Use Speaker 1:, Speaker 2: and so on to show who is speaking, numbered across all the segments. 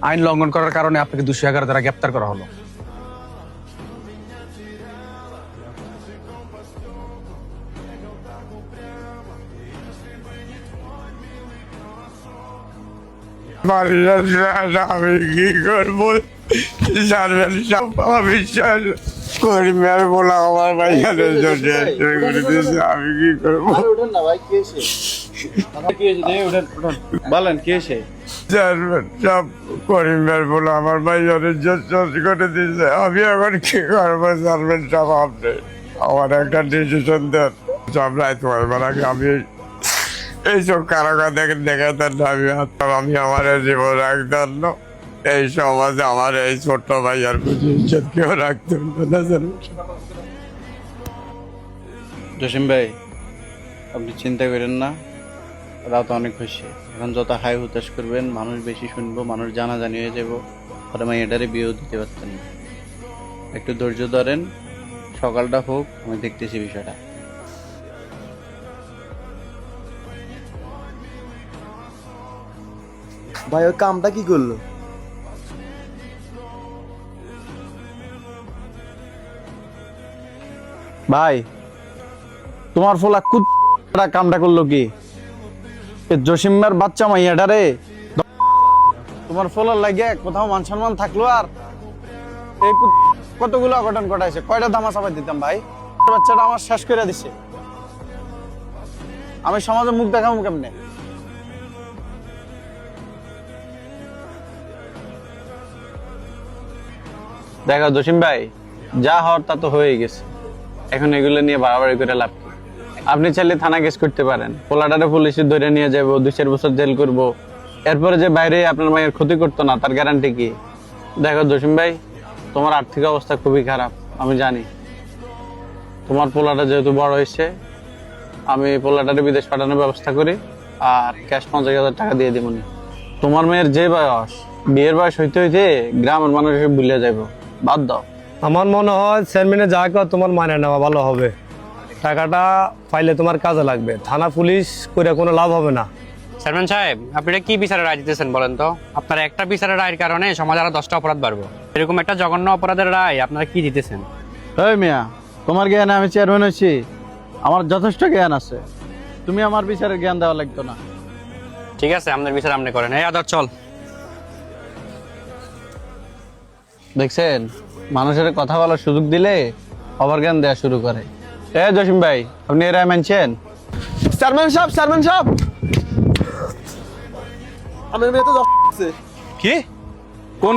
Speaker 1: আইন লঙ্ঘন করার কারণে আপনাকে 211 দ্বারা গ্রেপ্তার করা হলো।
Speaker 2: আমি কি করবো জানবেন সব আমার বিশ্বাস করি মেয়ে বলা আমার ভাইয়াদের জন্য আমি কি করবো
Speaker 3: বলেন কি এসে
Speaker 2: জানবেন সব করিমের বলে আমার ভাইয়াদের জন্য করে দিয়েছে। আমি এখন কি করবো জানবেন সব আপনি আমার একটা ডিসিশন দেন সব রাইত হইবার আগে আমি এইসব কারাগার দেখাতেন না আমি আমার জীবন রাখতেন না। এই সমাজে আমার এই ছোট্ট ভাইয়ার কিছু ইজ্জত কেউ রাখতেন না।
Speaker 3: জসিম ভাই আপনি চিন্তা করেন না, রাত অনেক খুশি। এখন যত হাই হুতাশ করবেন মানুষ বেশি শুনবো, মানুষ জানাজানি হয়ে যাবো, পরে এটারে বিয়েও দিতে পারতেন না। একটু ধৈর্য ধরেন, সকালটা হোক, আমি দেখতেছি বিষয়টা।
Speaker 4: ভাই ওই কামটা কি করলো?
Speaker 1: ভাই তোমার ফোলা কুত্তা কামটা করলো কি? জসিমের বাচ্চা মাইয়াটারে তোমার ফোলার লাগে কোথাও মান সম্মান থাকলো? আর এই কতগুলো অঘটন ঘটাইছে, কয়টা ধামা চাপাই দিতাম ভাই। বাচ্চাটা আমার শেষ করে দিছে, আমি সমাজে মুখ দেখাবো কেমনে? দেখো জসিম ভাই, যা হওয়ার তা তো হয়ে গেছে, এখন এগুলো নিয়ে বাড়াবাড়ি করে লাভ কি? আপনি চাইলে থানা কেস করতে পারেন, পোলাটারে পুলিশে ধরে নিয়ে যাবো, 2-4 বছর জেল করবো, এরপরে যে বাইরে আপনার মায়ের ক্ষতি করতো না তার গ্যারান্টি কি? দেখো জসিম ভাই, তোমার আর্থিক অবস্থা খুবই খারাপ, আমি জানি। তোমার পোলাটা যেহেতু বড় হয়েছে, আমি পোলাটারে বিদেশ পাঠানোর ব্যবস্থা করি, আর ক্যাশ 50,000 টাকা দিয়ে দিব। তোমার মেয়ের যে বয়স, বিয়ের বয়স হইতে হইতে গ্রামের মানুষ ভুলে যাবো, বাদ দাও।
Speaker 5: আমার মনে হয় চেয়ারম্যানে যা কর তোমার মানে নেওয়া ভালো হবে। টাকাটা পাইলে তোমার কাজে লাগবে, থানা পুলিশ করে কোনো লাভ হবে না।
Speaker 6: চেয়ারম্যান সাহেব, আপনি কি বিচারের রায় দিতেছেন বলেন তো? আপনার একটা বিচারের রায়ের কারণে সমাজ আরো 10টা অপরাধ বাড়বো, এরকম একটা জঘন্য অপরাধের রায় আপনারা কি দিতেছেন?
Speaker 3: এই মিয়া, তোমার জ্ঞানে আমি চেয়ারম্যান হয়েছি? আমার যথেষ্ট জ্ঞান আছে, তুমি আমার বিচারের জ্ঞান দেওয়া লাগতো না।
Speaker 6: ঠিক আছে, আপনার বিচার আপনি করেন। এই আদর চল।
Speaker 3: দেখছেন, মানুষের কথা বলার সুযোগ দিলে অবজ্ঞান দেওয়া শুরু করে। জসিম ভাই, আপনি এর রায় মানছেন?
Speaker 4: চেয়ারম্যান সাহেব আমার মেয়ে তো
Speaker 1: কি কোন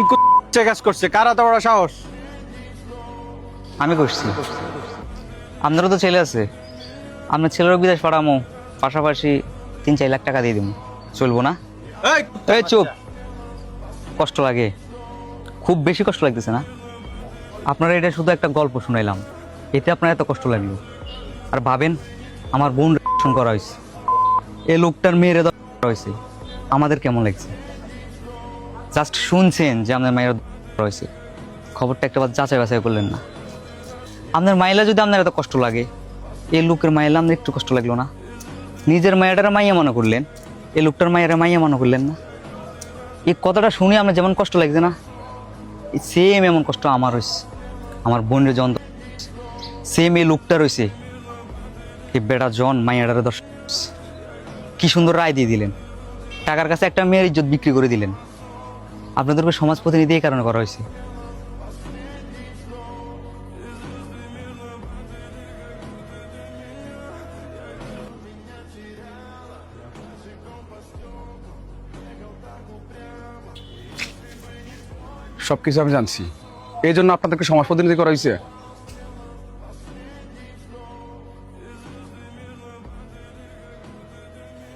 Speaker 1: কাজ করছে? কার এত বড় সাহস?
Speaker 7: আমি করছি। আপনারও তো ছেলে আছে, আপনার ছেলেরও বিদেশ পাঠামো, পাশাপাশি 3-4 লাখ টাকা দিয়ে দিব, চলবো না? এই চুপ, কষ্ট লাগে, খুব বেশি কষ্ট লাগতেছে না? আপনারা এটা শুধু একটা গল্প শুনাইলাম, এতে আপনার এত কষ্ট লাগলো? আর ভাবেন, আমার বোন রেশন করা হয়েছে, এই লোকটার মেয়েরে করা হয়েছে, আমাদের কেমন লাগছে? জাস্ট শুনছেন যে আপনার মায়ের হয়েছে, খবরটা একটা বার যাচাই বাছাই করলেন না? আপনার মাইলা যদি আপনার এত কষ্ট লাগে, এই লোকের মাইলা আপনার একটু কষ্ট লাগলো না? নিজের মায়েরা মাইয়া মনে করলেন, এই লোকটার মায়েরা মাইয়া মনে করলেন না? এই কথাটা শুনে আপনার যেমন কষ্ট লাগছে না, সেম এমন কষ্ট আমার হয়েছে, আমার বোনের জন সেম এই লোকটা রয়েছে। এই বেটা জন মাইয়াটারে কি সুন্দর রায় দিয়ে দিলেন, টাকার কাছে একটা মেয়ের ইজ্জত বিক্রি করে দিলেন। আপনাদেরকে সমাজ প্রতিনিধি এই কারণে করা হয়েছে।
Speaker 1: সবকিছু আমি জানছি, এই জন্য আপনাদেরকে সমাজ প্রতিনিধি করা হয়েছে।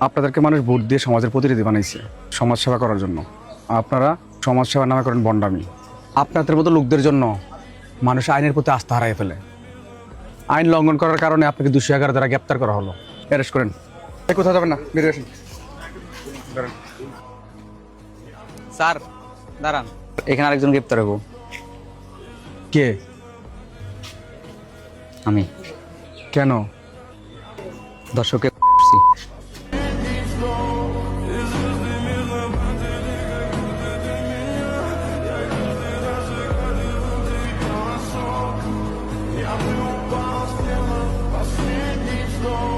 Speaker 1: আপনাদেরকে মানুষ ভোট দিয়ে সমাজের প্রতিনিধি বানাইছে সমাজ সেবা করার জন্য। আপনারা সমাজ সেবার নামে করেন বন্ডামি। আপনাদের মতো লোকদের জন্য মানুষ আইনের প্রতি আস্থা হারাই ফেলে। আইন লঙ্ঘন করার কারণে আপনাকে 211 দ্বারা গ্রেপ্তার করা হলো। অ্যারেস্ট করেন। কোথাও যাবেন না, বেরিয়ে আসেন।
Speaker 7: স্যার দাঁড়ান, এখানে আরেকজন গ্রেপ্তার হবো।
Speaker 1: কে?
Speaker 7: আমি।
Speaker 1: কেন?
Speaker 7: দর্শকের
Speaker 8: go.